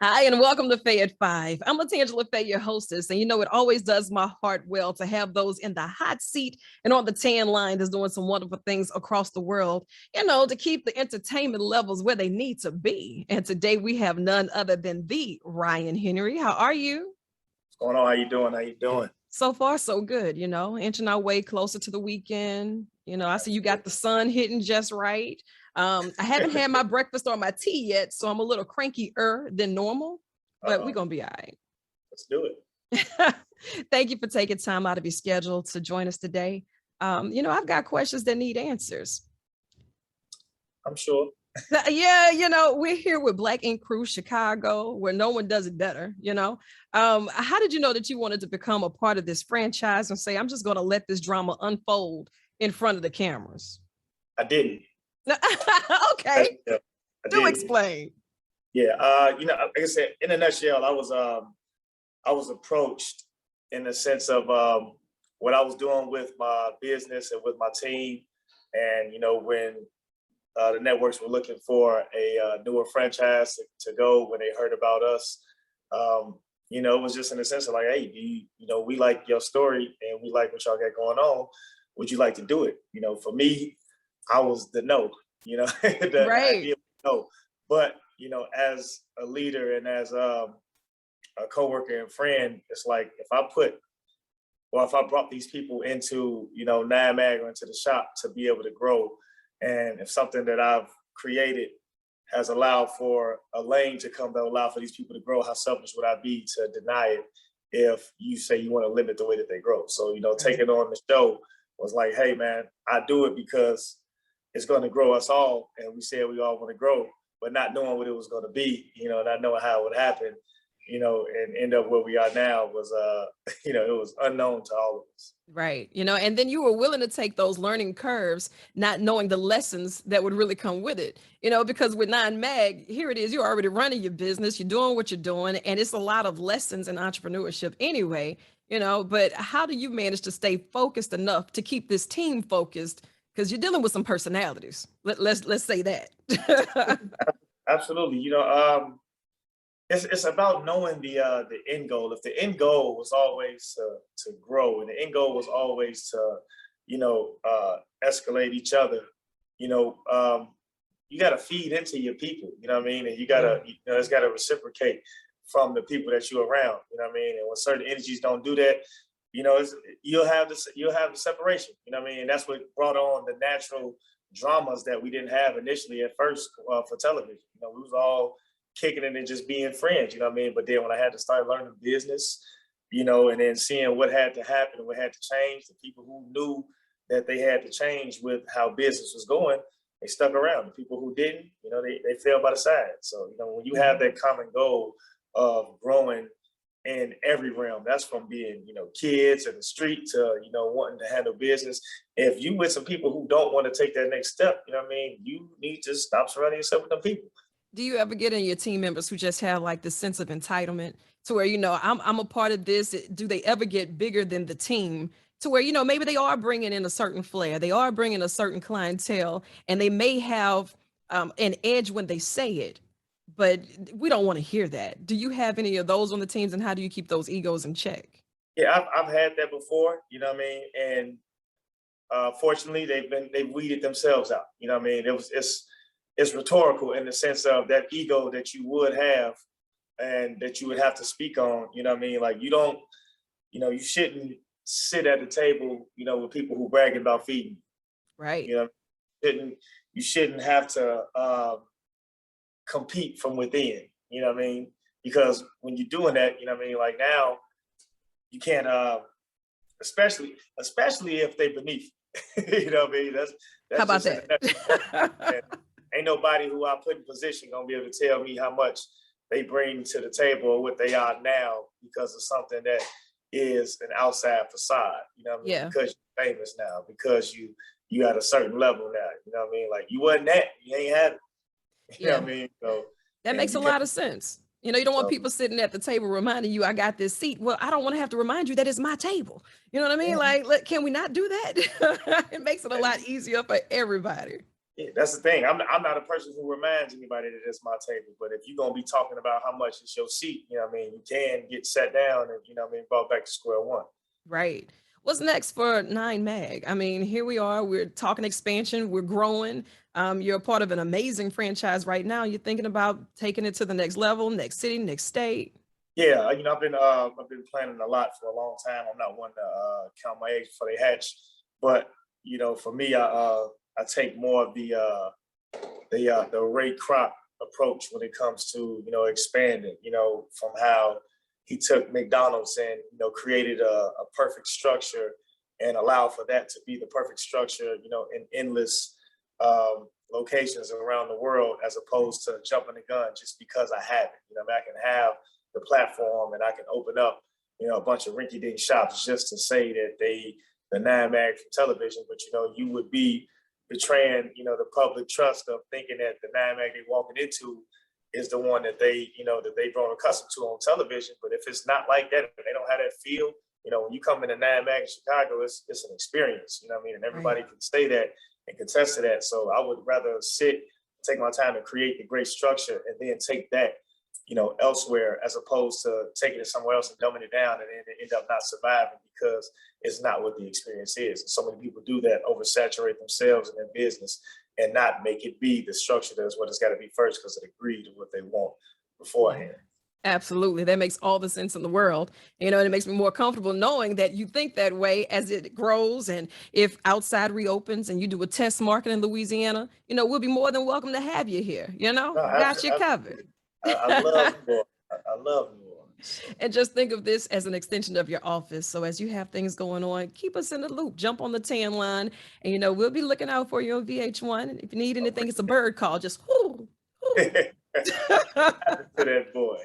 Hi, and welcome to Fay at 5. I'm LaTangela Fay, your hostess. And you know, it always does my heart well to have those in the hot seat and on the tan line that's doing some wonderful things across the world, to keep the entertainment levels where they need to be. And today we have none other than the Ryan Henry. How are you? What's going on? How you doing? How you doing? So far, so good, inching our way closer to the weekend. I see you got the sun hitting just right. I haven't had my breakfast or my tea yet, so I'm a little crankier than normal, but we're going to be all right. Let's do it. Thank you for taking time out of your schedule to join us today. I've got questions that need answers. I'm sure. Yeah, we're here with Black Ink Crew Chicago, where no one does it better. How did you know that you wanted to become a part of this franchise and say, I'm just going to let this drama unfold in front of the cameras? I didn't. Okay. Yeah, Do explain. Yeah. Like I said, in a nutshell, I was approached in the sense of what I was doing with my business and with my team. And, when the networks were looking for a newer franchise to go when they heard about us, it was just in the sense of like, hey, we like your story and we like what y'all got going on. Would you like to do it? For me, I was the no, the right. idea no. But, as a leader and as a coworker and friend, it's like if I brought these people into, NAMAG or into the shop to be able to grow, and if something that I've created has allowed for a lane to come that will allow for these people to grow, how selfish would I be to deny it if you say you want to limit the way that they grow? So, taking on the show was like, hey, man, I do it because it's going to grow us all. And we said we all want to grow, but not knowing what it was going to be, not knowing how it would happen, and end up where we are now was, it was unknown to all of us. Right. And then you were willing to take those learning curves, not knowing the lessons that would really come with it, because with NAMAG, here it is, you're already running your business, you're doing what you're doing, and it's a lot of lessons in entrepreneurship anyway, but how do you manage to stay focused enough to keep this team focused? Because you're dealing with some personalities. Let's say that. Absolutely. It's about knowing the end goal. If the end goal was always to grow, and the end goal was always to, escalate each other, you got to feed into your people, you know what I mean? And you got to, it's got to reciprocate from the people that you're around, you know what I mean? And when certain energies don't do that, you'll have the separation, you know what I mean? And that's what brought on the natural dramas that we didn't have initially at first for television. We was all kicking it and just being friends, you know what I mean? But then when I had to start learning business, and then seeing what had to happen and what had to change, the people who knew that they had to change with how business was going, they stuck around. The people who didn't, they fell by the side. So, when you have that common goal of growing in every realm, that's from being, kids in the street to, wanting to handle business. If you with some people who don't want to take that next step, you know what I mean? You need to stop surrounding yourself with them people. Do you ever get in your team members who just have like this sense of entitlement to where, I'm a part of this? Do they ever get bigger than the team to where, maybe they are bringing in a certain flair, they are bringing a certain clientele, and they may have an edge when they say it, but we don't want to hear that. Do you have any of those on the teams, and how do you keep those egos in check? Yeah, I've had that before, you know what I mean? And fortunately, they've weeded themselves out, you know what I mean? It's rhetorical in the sense of that ego that you would have and that you would have to speak on, you know what I mean? Like you shouldn't sit at the table, with people who bragging about feeding. Right. You shouldn't have to compete from within, you know what I mean? Because when you're doing that, you know what I mean? Like now you can't, especially if they beneath, you know what I mean? That's how about that? Ain't nobody who I put in position gonna be able to tell me how much they bring to the table or what they are now because of something that is an outside facade, you know what I mean? Yeah. Because you're famous now, because you at a certain level now, you know what I mean? Like you wasn't that, you ain't had it. You know what I mean? So that makes a lot of sense. You don't want people sitting at the table reminding you, I got this seat. Well, I don't want to have to remind you that it's my table. You know what I mean? Yeah. Like, can we not do that? It makes it a lot easier for everybody. Yeah, that's the thing. I'm not a person who reminds anybody that it's my table. But if you're gonna be talking about how much is your seat, you know what I mean, you can get sat down and you know what I mean, brought back to square one. Right. What's next for Nine Mag? I mean, here we are. We're talking expansion. We're growing. You're a part of an amazing franchise right now. You're thinking about taking it to the next level, next city, next state. Yeah, you know, I've been planning a lot for a long time. I'm not one to count my eggs before they hatch, but you know, for me, I take more of the Ray Kroc approach when it comes to you know expanding. You know, from how he took McDonald's and you know created a perfect structure and allowed for that to be the perfect structure. You know, in endless locations around the world, as opposed to jumping the gun just because I have it. You know, I mean, I can have the platform and I can open up you know a bunch of rinky-dink shops just to say that the nine mag from television, but you know you would be betraying, you know, the public trust of thinking that the nine mag they walking into is the one that they, you know, that they've grown accustomed to on television. But if it's not like that, if they don't have that feel, you know, when you come in the nine mag in Chicago, it's an experience, you know what I mean? And everybody Right. can say that and contest to that. So I would rather take my time to create the great structure and then take that, you know, elsewhere as opposed to taking it somewhere else and dumbing it down and then end up not surviving because it's not what the experience is. And so many people do that, oversaturate themselves in their business and not make it be the structure that's what it's got to be first because of the greed of what they want Yeah. beforehand. Absolutely. That makes all the sense in the world. And it makes me more comfortable knowing that you think that way as it grows. And if outside reopens and you do a test market in Louisiana, we'll be more than welcome to have you here. No, Got you covered. absolutely. I love New Orleans. I love New Orleans. So, And just think of this as an extension of your office. So as you have things going on, keep us in the loop. Jump on the 10 line, and we'll be looking out for you on VH1. If you need anything, it's a bird call. Just whoo, whoo. to that boy.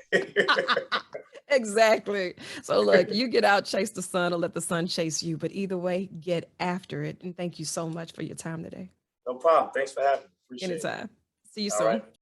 Exactly. So look, you get out, chase the sun, or let the sun chase you. But either way, get after it. And thank you so much for your time today. No problem. Thanks for having me. Appreciate it. Anytime. See you All soon. right.